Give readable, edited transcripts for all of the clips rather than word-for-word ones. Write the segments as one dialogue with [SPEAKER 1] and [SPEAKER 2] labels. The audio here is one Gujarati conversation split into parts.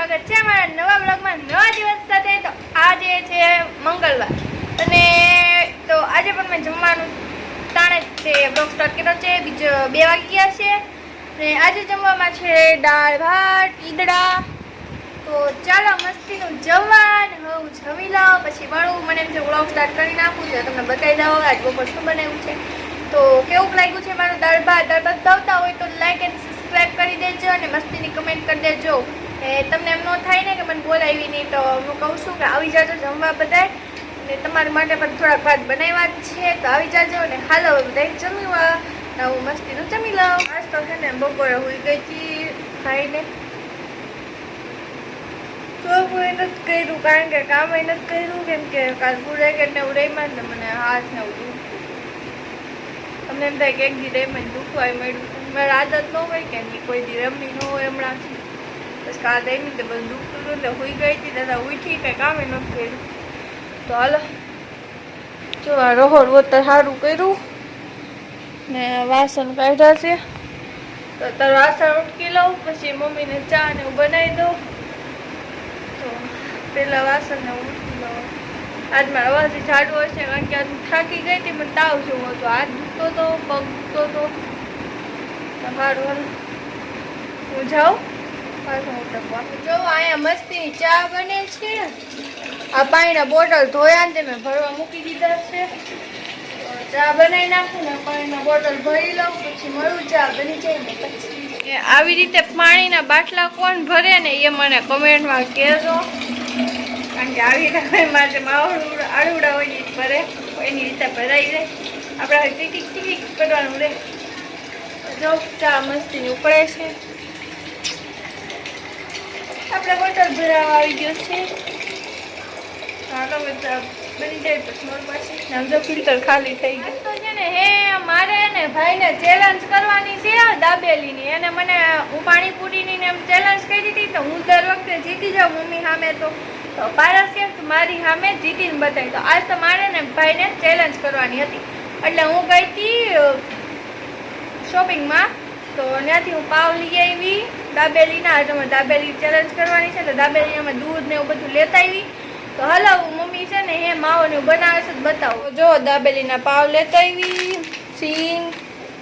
[SPEAKER 1] સ્વાગત છે અમારા નવા બ્લોગમાં નવા દિવસ સાથે। તો આજે છે મંગળવાર અને તો આજે પણ મેં જમવાનું તાણે છે બ્લોગ સ્ટાર્ટ કર્યો છે। બીજો 2 વાગી ગયા છે અને આજે જમવામાં છે દાળ ભાત ઈદડા। તો ચાલો મસ્તીનું જમવાનું હું જમી લઉં પછી મળું। મને એમ છે બ્લોગ સ્ટાર્ટ કરી નાખું છે, તમને બતાવી દઉં આજ બપોર શું બનાવ્યું છે। તો કેવું લાગ્યું છે મારું દાળ ભાત ભાવતા હોય તો લાઈક એન્ડ સબસ્ક્રાઈબ કરી દેજો અને મસ્તીની કમેન્ટ કરી દેજો। તમને એમ ન થાય ને કે મને બોલાવી નહીં, તો હું કહું છું કે આવી જાજો જમવા બધાય, અને તમારા માટે પણ થોડાક ભાત બનાવ્યા જ છે તો આવી જાજો। અને હાલો બધાય જમવા, હું મસ્તીનું જમી લઉં। આજ તો છે ને બપોરે હોઈ ગઈ હતી ખાઈને, તો હું નથી કર્યું કારણ કે કામ નથી કર્યું, કેમ કે કાલ બુરેકેટ ને ઉડાઈમાં ને મને હાથ ને એવું તમને એમ થાય કે એક દી રેમાં દુખવાય મળ્યું, મારી આદત ન હોય કે નહીં કોઈ દી રમણી ન હોય હમણાંથી, બસ કાલ રેમી તો બધું દુખતું હતું એટલે હોઈ ગઈ હતી, દાદા ઉઠી કંઈ કામે નથી કર્યું। તો હાલો જો આ રહોડ વોતર સારું કર્યું ને વાસણ કાઢ્યા છે, તો અત્યારે વાસણ ઉટકી લઉં પછી મમ્મીને ચા ને એવું બનાવી દઉં। તો પહેલાં વાસણને ઉટકી લઉં। આજ મારા અવાજથી ઝાડુ હશે કારણ કે આજ હું થાકી ગઈ હતી, મને તાવ જેવો હતો, હાથ દુખતો હતો, પગ દુખતો હતો। તમારું હું જાઉં પાછું ઉટકવા। જો અહીંયા મસ્તીની ચા બને છે, આ પાણીના બોટલ ધોયા ને મેં ભરવા મૂકી દીધા છે। ચા બનાવી નાખું ને પાણીના બોટલ ભરી લઉં પછી મળું, ચા બની જાય ને પછી આવી રીતે પાણીના બાટલા કોણ ભરે ને એ મને કમેન્ટમાં કહેજો, કારણ કે આવી રીતે માટે માવડું આડુડા હોય ને ભરે એની રીતે ભરાઈ જાય, આપણે ટીકી ટીકી કરવાનું રહે। જો ચા મસ્તીની ઉકળે છે, આપણે બોટલ ભરાવા આવી ગયો છે। હાલો બધા બની જાય પછી મોર પાછી આમ જો ફિલ્ટર ખાલી થઈ ગયું। તો છે ને હે મારે ને ભાઈને ચેલેન્જ કરવાની છે દાબેલીની, એને મને હું પાણીપુરીની ને એમ ચેલેન્જ કરી હતી તો હું દર વખતે જીતી જાઉં મમ્મી સામે, તો પારસ કે મારી સામે જીતીને બતાવી, તો આજ તો મારે ને ભાઈને ચેલેન્જ કરવાની હતી એટલે હું ગઈ હતી શોપિંગમાં, તો ત્યાંથી હું પાવ લઈ આવી દાબેલીના। આજે અમે દાબેલી ચેલેન્જ કરવાની છે, તો દાબેલી અમે દૂધ ને એવું બધું લેતા આવી। તો હાલો મમ્મી છે ને હે માવો ને બનાવે છે બતાવો। જો દાબેલીના પાવ લેતા આવી, સિંગ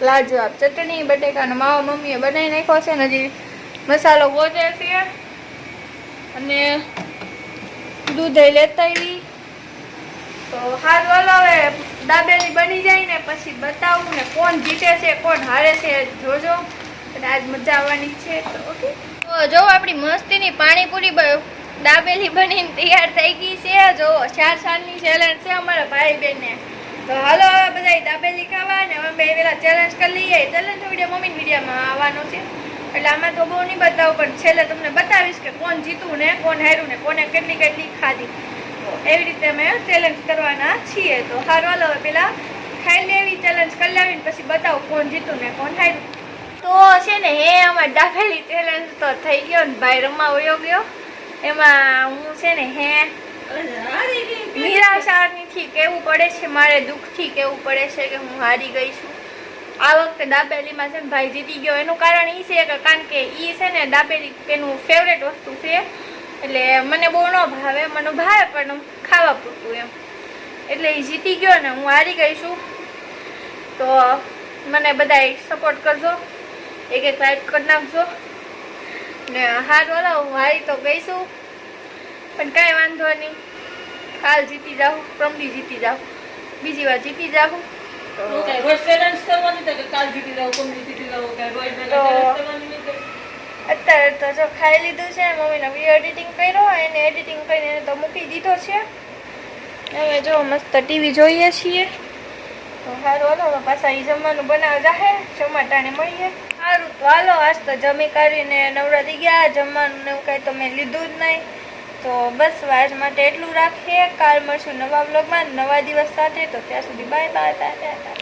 [SPEAKER 1] લાજવાબ ચટણી બટેકાનો માવો મમ્મીએ બનાવી નાખ્યો છે, હજી મસાલો ગોતે છે, અને દૂધ લેતા આવી। તો હારું હાલો હવે દાબેલી બની જાય ને પછી બતાવું ને કોણ જીતે છે કોણ હારે છે જોજો, અને આજ મજા આવવાની છે। તો ઓકે તો જો આપણી મસ્તીની પાણીપુરી દાબેલી બનીને તૈયાર થઈ ગઈ છે। જો 4 સાલની ચેલેન્જ છે અમારા ભાઈ બહેનને। તો હાલો હવે બધા દાબેલી ખાવા ને અમે બે પેલા ચેલેન્જ કરી લઈએ। ચેલેન્જ વિડીયો મમ્મીની વિડીયોમાં આવવાનો છે એટલે આમાં તો બહુ નહીં બતાવું, પણ છેલ્લે તમને બતાવીશ કે કોણ જીતું ને કોણ હાર્યું ને કોને કેટલી કેટલી ખાધી, તો એવી રીતે અમે ચેલેન્જ કરવાના છીએ। તો હારું હાલો હવે પેલા ખાઈ લેવી, ચેલેન્જ કરી લેવી પછી બતાવું કોણ જીતું ને કોણ હાર્યું। તો છે ને હે અમારે દાબેલી ચેલેન્જ તો થઈ ગયો ને ભાઈ રમવા વયો ગયો, એમાં હું છે ને હે નિરાશાથી કહેવું પડે છે, મારે દુઃખથી કહેવું પડે છે કે હું હારી ગઈ છું। આ વખતે દાબેલીમાં છે ને ભાઈ જીતી ગયો, એનું કારણ એ છે કે કારણ કે એ છે ને દાબેલી એનું ફેવરેટ વસ્તુ છે, એટલે મને બહુ ન ભાવે, મને ભાવે પણ ખાવા પૂરતું એમ, એટલે એ જીતી ગયો ને હું હારી ગઈ છું। તો મને બધાય સપોર્ટ કરજો, એક લાઈક કરી નાખજો ને હારું હાલો હું હારી તો ગઈ છું પણ કાંઈ વાંધો નહીં, કાલ જીતી જાઉં, પ્રમદી જીતી જાઉં, બીજી વાર જીતી જાઉં। અત્યારે તો જો ખાઈ લીધું છે, મમ્મીને વિડીયો એડિટિંગ કર્યો, એને એડિટિંગ કરીને તો મૂકી દીધો છે, હવે જો મસ્ત ટીવી જોઈએ છીએ। તો સારું હાલો પાછા એ જમવાનું બનાવવા જાહે, જમાટાને મળીએ। સારું તો હાલો આજ તો જમી કરીને નવરા થઈ ગયા, જમવાનું ને એવું કાંઈ તો મેં લીધું જ નહીં, તો બસ આજ માટે એટલું રાખીએ, કાલ મળશું નવા બ્લોગમાં નવા દિવસ સાથે। તો ત્યાં સુધી બાય બાય બાય બાય।